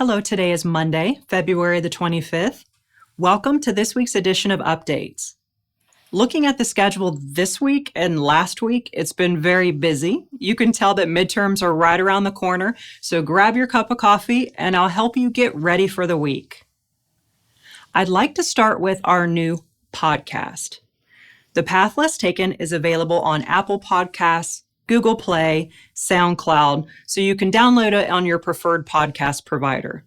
Hello, today is Monday, February the 25th. Welcome to this week's edition of Updates. Looking at the schedule this week and last week, it's been very busy. You can tell that midterms are right around the corner, so grab your cup of coffee and I'll help you get ready for the week. I'd like to start with our new podcast. The Path Less Taken is available on Apple Podcasts, Google Play, SoundCloud, so you can download it on your preferred podcast provider.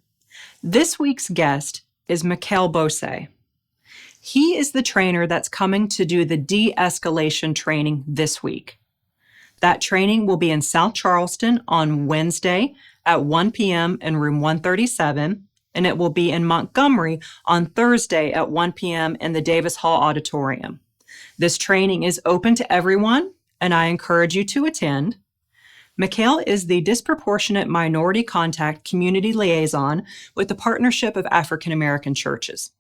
This week's guest is Mikhail Bose. He is the trainer that's coming to do the de-escalation training this week. That training will be in South Charleston on Wednesday at 1 p.m. in room 137, and it will be in Montgomery on Thursday at 1 p.m. in the Davis Hall Auditorium. This training is open to everyone, and I encourage you to attend. Mikhail is the Disproportionate Minority Contact Community Liaison with the Partnership of African American Churches.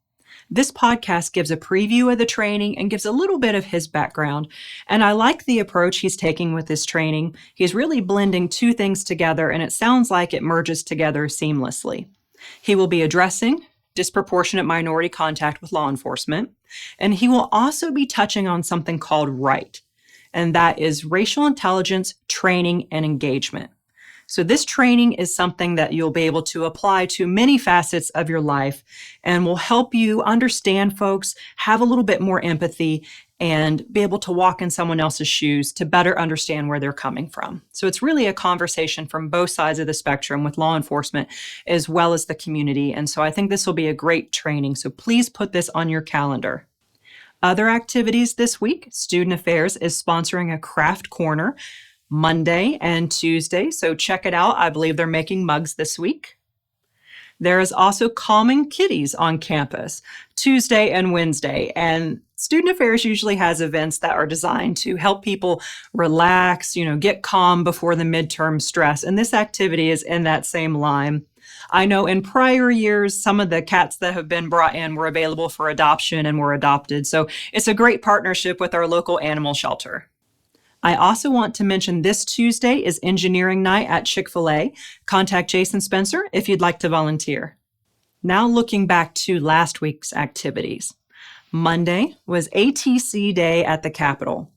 This podcast gives a preview of the training and gives a little bit of his background, and I like the approach he's taking with this training. He's really blending two things together, and it sounds like it merges together seamlessly. He will be addressing disproportionate minority contact with law enforcement, and he will also be touching on something called RIGHT, and that is racial intelligence, training, and engagement. So this training is something that you'll be able to apply to many facets of your life and will help you understand folks, have a little bit more empathy, and be able to walk in someone else's shoes to better understand where they're coming from. So it's really a conversation from both sides of the spectrum with law enforcement as well as the community. And so I think this will be a great training. So please put this on your calendar. Other activities this week, Student Affairs is sponsoring a craft corner Monday and Tuesday, so check it out. I believe they're making mugs this week. There is also Calming Kitties on campus Tuesday and Wednesday, and Student Affairs usually has events that are designed to help people relax, get calm before the midterm stress, and this activity is in that same line. I know in prior years, some of the cats that have been brought in were available for adoption and were adopted. So it's a great partnership with our local animal shelter. I also want to mention this Tuesday is engineering night at Chick-fil-A. Contact Jason Spencer if you'd like to volunteer. Now looking back to last week's activities. Monday was ATC Day at the Capitol.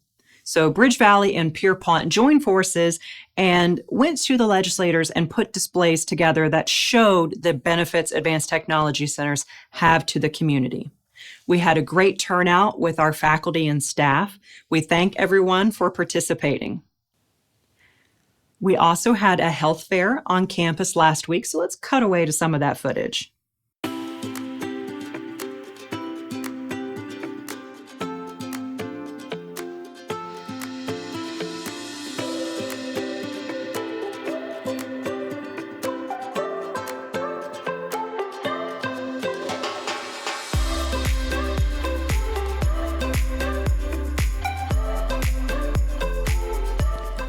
So BridgeValley and Pierpont joined forces and went to the legislators and put displays together that showed the benefits advanced technology centers have to the community. We had a great turnout with our faculty and staff. We thank everyone for participating. We also had a health fair on campus last week, so let's cut away to some of that footage.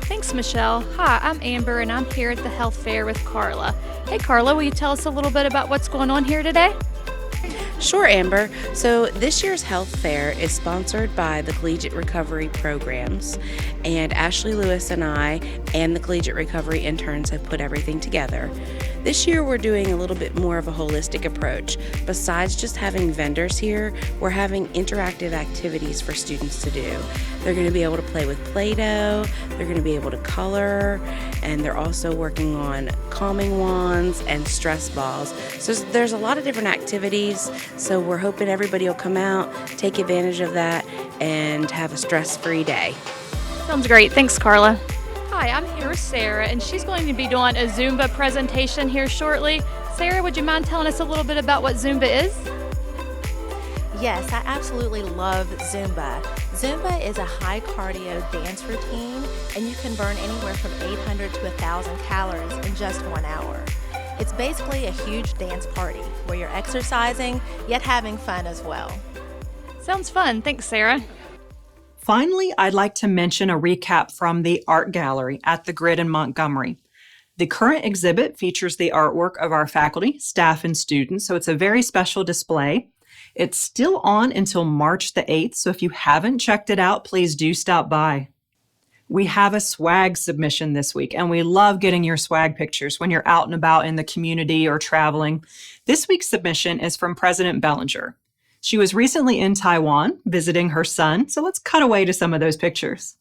Thanks, Michelle. Hi, I'm Amber, and I'm here at the health fair with Carla. Hey, Carla, will you tell us a little bit about what's going on here today? Sure, Amber. So this year's health fair is sponsored by the Collegiate Recovery Programs, and Ashley Lewis and I and the Collegiate Recovery interns have put everything together. This year we're doing a little bit more of a holistic approach. Besides just having vendors here, we're having interactive activities for students to do. They're going to be able to play with Play-Doh, they're going to be able to color, and they're also working on calming wands and stress balls. So there's a lot of different activities, so we're hoping everybody will come out, take advantage of that, and have a stress-free day. Sounds great. Thanks, Carla. Hi, I'm here with Sarah, and she's going to be doing a Zumba presentation here shortly. Sarah, would you mind telling us a little bit about what Zumba is? Yes, I absolutely love Zumba. Zumba is a high cardio dance routine, and you can burn anywhere from 800 to 1,000 calories in just 1 hour. It's basically a huge dance party where you're exercising, yet having fun as well. Sounds fun. Thanks, Sarah. Finally, I'd like to mention a recap from the art gallery at the Grid in Montgomery. The current exhibit features the artwork of our faculty, staff, and students, so it's a very special display. It's still on until March the 8th, so if you haven't checked it out, please do stop by. We have a swag submission this week, and we love getting your swag pictures when you're out and about in the community or traveling. This week's submission is from President Bellinger. She was recently in Taiwan visiting her son, so let's cut away to some of those pictures.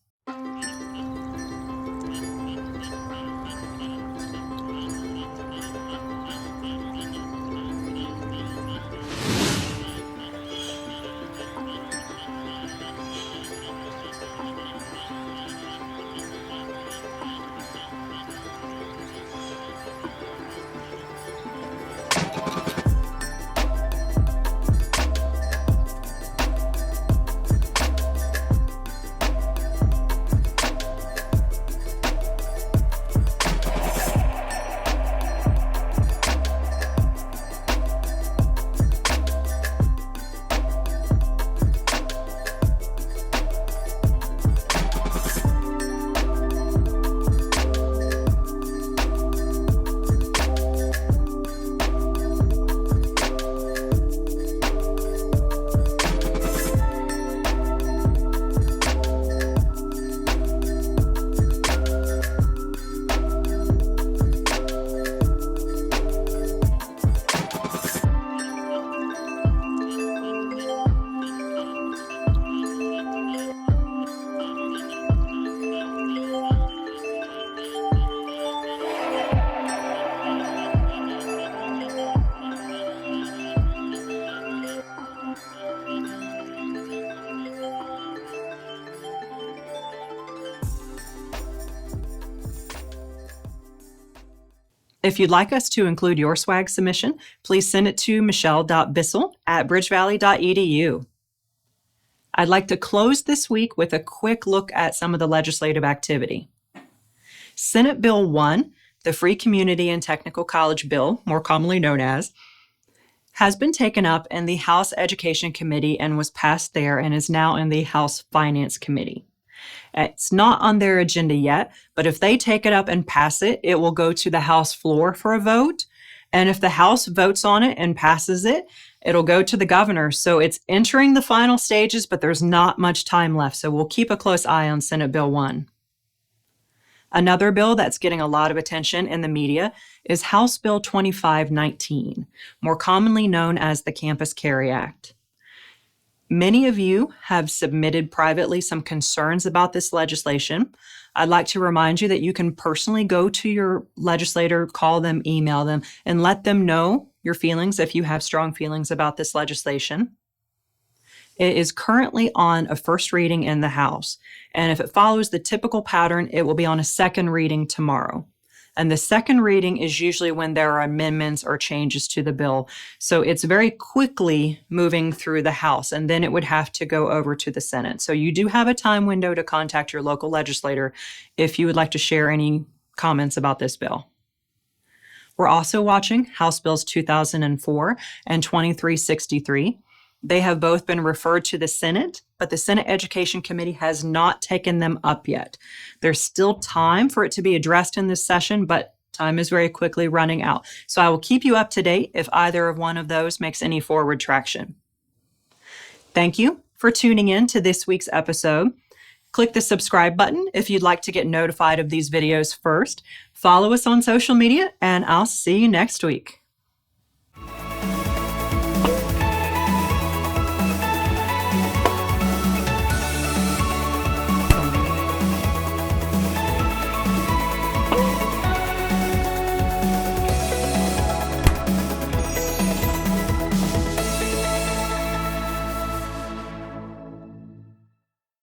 If you'd like us to include your swag submission, please send it to michelle.bissell@bridgevalley.edu. I'd like to close this week with a quick look at some of the legislative activity. Senate Bill 1, the Free Community and Technical College Bill, more commonly known as, has been taken up in the House Education Committee and was passed there and is now in the House Finance Committee. It's not on their agenda yet, but if they take it up and pass it, it will go to the House floor for a vote. And if the House votes on it and passes it, it'll go to the governor. So it's entering the final stages, but there's not much time left. So we'll keep a close eye on Senate Bill 1. Another bill that's getting a lot of attention in the media is House Bill 2519, more commonly known as the Campus Carry Act. Many of you have submitted privately some concerns about this legislation. I'd like to remind you that you can personally go to your legislator, call them, email them, and let them know your feelings if you have strong feelings about this legislation. It is currently on a first reading in the House, and if it follows the typical pattern, it will be on a second reading tomorrow. And the second reading is usually when there are amendments or changes to the bill. So it's very quickly moving through the House, and then it would have to go over to the Senate. So you do have a time window to contact your local legislator if you would like to share any comments about this bill. We're also watching House Bills 2004 and 2363. They have both been referred to the Senate, but the Senate Education Committee has not taken them up yet. There's still time for it to be addressed in this session, but time is very quickly running out. So I will keep you up to date if either of one of those makes any forward traction. Thank you for tuning in to this week's episode. Click the subscribe button if you'd like to get notified of these videos first. Follow us on social media, and I'll see you next week.